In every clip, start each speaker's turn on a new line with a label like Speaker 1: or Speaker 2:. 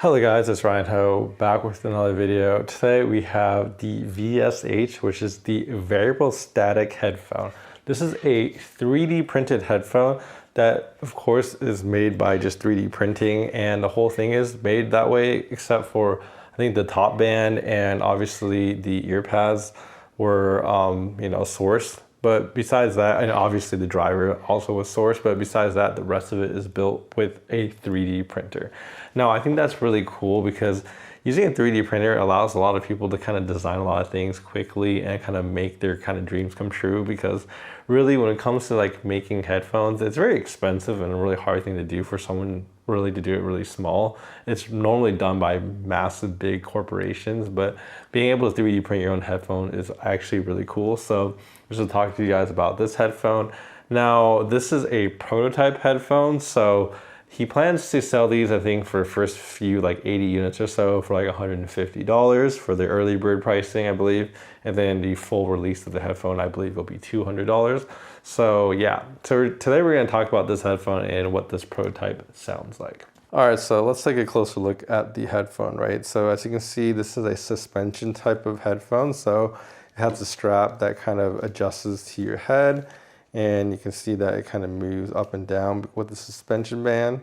Speaker 1: Hello guys, it's Ryan Ho back with another video. Today we have the VSH, which is the variable static headphone. This is a 3D printed headphone that of course is made by just 3D printing, and the whole thing is made that way except for I think the top band and obviously the ear pads were sourced. But besides that, and obviously the driver also was sourced, but besides that, the rest of it is built with a 3D printer. Now, I think that's really cool because using a 3D printer allows a lot of people to kind of design a lot of things quickly and kind of make their kind of dreams come true, because really when it comes to like making headphones, it's very expensive and a really hard thing to do for someone really to do it really small. It's normally done by massive big corporations, but being able to 3D print your own headphone is actually really cool. So just to talk to you guys about this headphone. Now, this is a prototype headphone, so he plans to sell these, I think, for first few like 80 units or so for like $150 for the early bird pricing, I believe. And then the full release of the headphone, I believe, will be $200. So yeah, so today we're gonna talk about this headphone and what this prototype sounds like. All right, so let's take a closer look at the headphone, right? So as you can see, this is a suspension type of headphone. So it has a strap that kind of adjusts to your head, and you can see that it kind of moves up and down with the suspension band.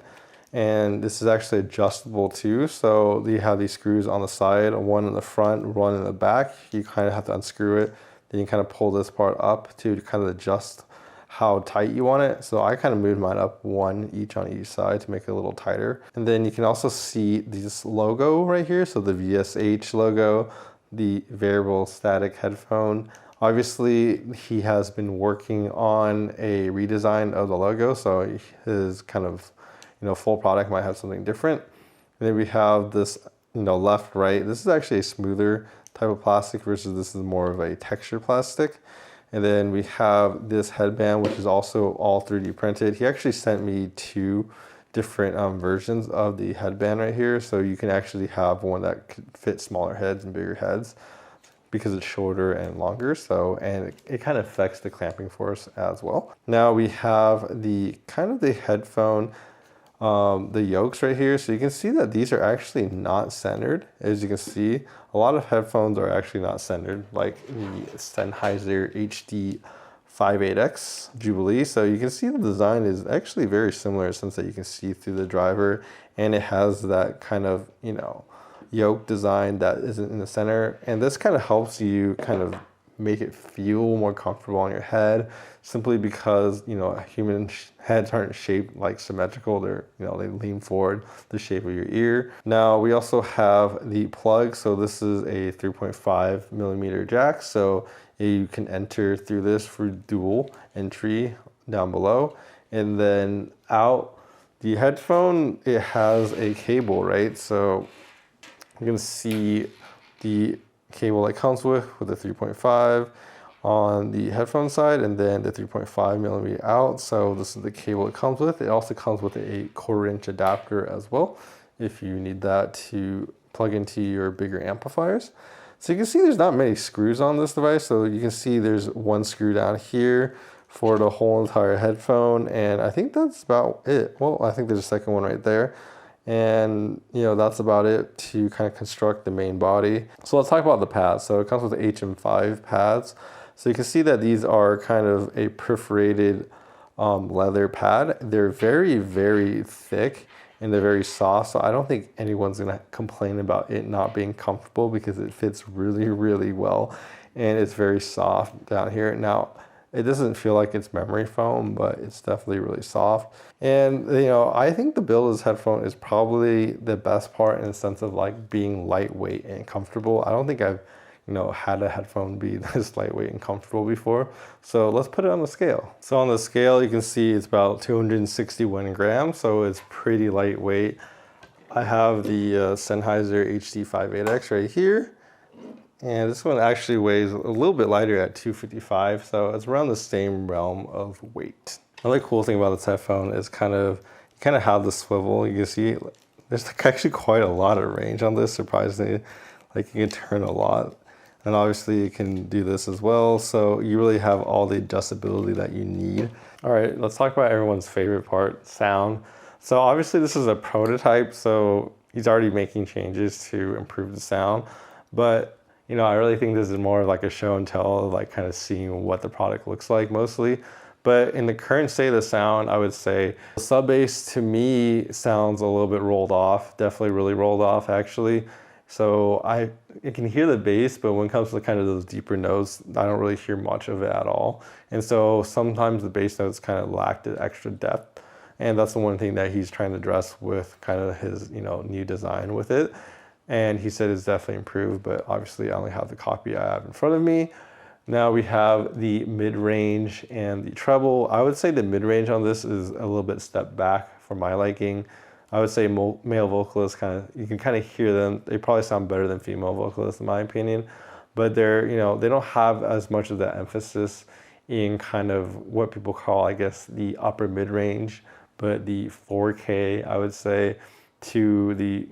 Speaker 1: And this is actually adjustable too. So you have these screws on the side, one in the front, one in the back. You kind of have to unscrew it. Then you kind of pull this part up to kind of adjust how tight you want it. So I kind of moved mine up one each on each side to make it a little tighter. And then you can also see this logo right here. So the VSH logo, the variable static headphone. Obviously, he has been working on a redesign of the logo, so his kind of full product might have something different. And then we have this left, right. This is actually a smoother type of plastic versus this is more of a textured plastic. And then we have this headband, which is also all 3D printed. He actually sent me two different versions of the headband right here. So you can actually have one that could fit smaller heads and bigger heads because it's shorter and longer. So, and it kind of affects the clamping force as well. Now we have the kind of the headphone, the yokes right here. So you can see that these are actually not centered. As you can see, a lot of headphones are actually not centered, like the Sennheiser HD 58X Jubilee. So you can see the design is actually very similar in the sense that you can see through the driver, and it has that kind of, yoke design that isn't in the center. And this kind of helps you kind of make it feel more comfortable on your head, simply because human heads aren't shaped like symmetrical. They're they lean forward the shape of your ear. Now we also have the plug. So this is a 3.5 millimeter jack, so you can enter through this for dual entry down below. And then out the headphone, it has a cable, right? So you can see the cable it comes with the 3.5 on the headphone side, and then the 3.5 millimeter out. So this is the cable it comes with. It also comes with a 1/4-inch adapter as well, if you need that to plug into your bigger amplifiers. So you can see there's not many screws on this device. So you can see there's one screw down here for the whole entire headphone, and I think that's about it. Well, I think there's a second one right there. And that's about it to kind of construct the main body. So let's talk about the pads. So it comes with the HM5 pads. So you can see that these are kind of a perforated leather pad. They're very, very thick and they're very soft. So I don't think anyone's gonna complain about it not being comfortable, because it fits really, really well. And it's very soft down here. Now, it doesn't feel like it's memory foam, but it's definitely really soft. And I think the build of this headphone is probably the best part in the sense of like being lightweight and comfortable. I don't think I've had a headphone be this lightweight and comfortable before. So let's put it on the scale. So on the scale, you can see it's about 261 grams, so it's pretty lightweight. I have the Sennheiser HD 58X right here. And this one actually weighs a little bit lighter at 255, so it's around the same realm of weight. Another cool thing about this headphone is you kind of have the swivel. You can see there's actually quite a lot of range on this, surprisingly. Like you can turn a lot. And obviously you can do this as well. So you really have all the adjustability that you need. All right, let's talk about everyone's favorite part, sound. So obviously this is a prototype, so he's already making changes to improve the sound. But I really think this is more like a show and tell, like kind of seeing what the product looks like mostly. But in the current state of the sound, I would say the sub bass to me sounds a little bit rolled off, definitely really rolled off actually. So I can hear the bass, but when it comes to kind of those deeper notes, I don't really hear much of it at all. And so sometimes the bass notes kind of lack the extra depth. And that's the one thing that he's trying to address with kind of his, new design with it. And he said it's definitely improved, but obviously I only have the copy I have in front of me. Now we have the mid-range and the treble. I would say the mid-range on this is a little bit step back for my liking. I would say male vocalists you can kind of hear them. They probably sound better than female vocalists in my opinion, but they're, they don't have as much of that emphasis in kind of what people call, I guess, the upper mid-range, but the 4K, I would say, to the,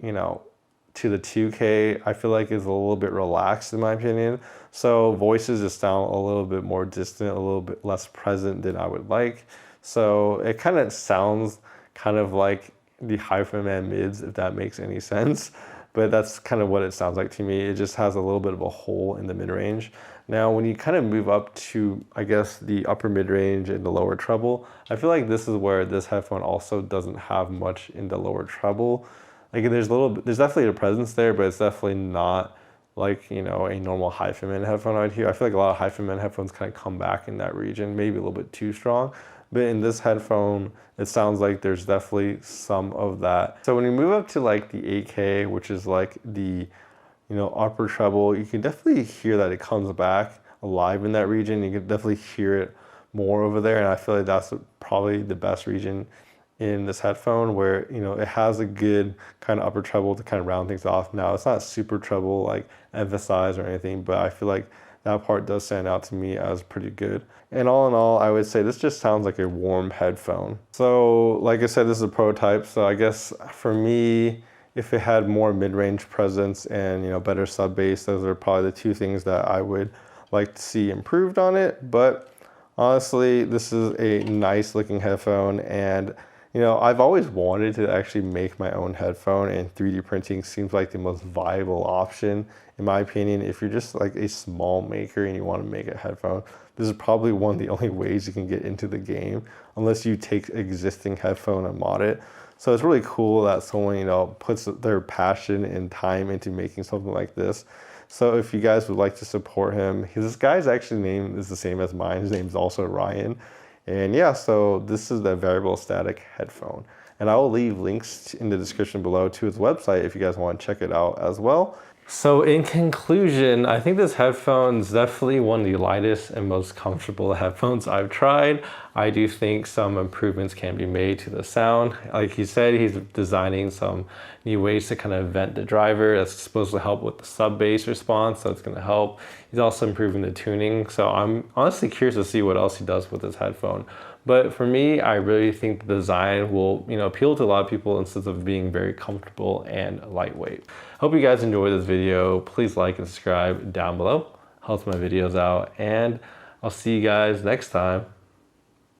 Speaker 1: to the 2K, I feel like is a little bit relaxed in my opinion. So voices just sound a little bit more distant, a little bit less present than I would like. So it kind of sounds kind of like the Headphone Man mids, if that makes any sense. But that's kind of what it sounds like to me. It just has a little bit of a hole in the mid-range. Now, when you kind of move up to, I guess, the upper mid-range and the lower treble, I feel like this is where this headphone also doesn't have much in the lower treble. Like there's definitely a presence there, but it's definitely not like, a normal Headphone Man headphone out here. I feel like a lot of Headphone Man headphones kind of come back in that region, maybe a little bit too strong. But in this headphone, it sounds like there's definitely some of that. So when you move up to like the 8K, which is like the, upper treble, you can definitely hear that it comes back alive in that region. You can definitely hear it more over there. And I feel like that's probably the best region in this headphone, where it has a good kind of upper treble to kind of round things off. Now it's not super treble like emphasized or anything, but I feel like that part does stand out to me as pretty good. And all in all, I would say this just sounds like a warm headphone. So like I said, this is a prototype, so I guess for me, if it had more mid-range presence and better sub bass, those are probably the two things that I would like to see improved on it. But honestly, this is a nice looking headphone, and I've always wanted to actually make my own headphone, and 3D printing seems like the most viable option, in my opinion. If you're just like a small maker and you want to make a headphone, this is probably one of the only ways you can get into the game, unless you take existing headphone and mod it. So it's really cool that someone, puts their passion and time into making something like this. So if you guys would like to support him, this guy's actually name is the same as mine. His name's also Ryan. And yeah, so this is the variable static headphone. And I will leave links in the description below to his website if you guys want to check it out as well. So in conclusion, I think this headphone is definitely one of the lightest and most comfortable headphones I've tried. I do think some improvements can be made to the sound. Like he said, he's designing some new ways to kind of vent the driver. That's supposed to help with the sub bass response, so it's going to help. He's also improving the tuning, so I'm honestly curious to see what else he does with this headphone. But for me, I really think the design will, appeal to a lot of people instead of being very comfortable and lightweight. Hope you guys enjoyed this video. Please like and subscribe down below. Helps my videos out, and I'll see you guys next time.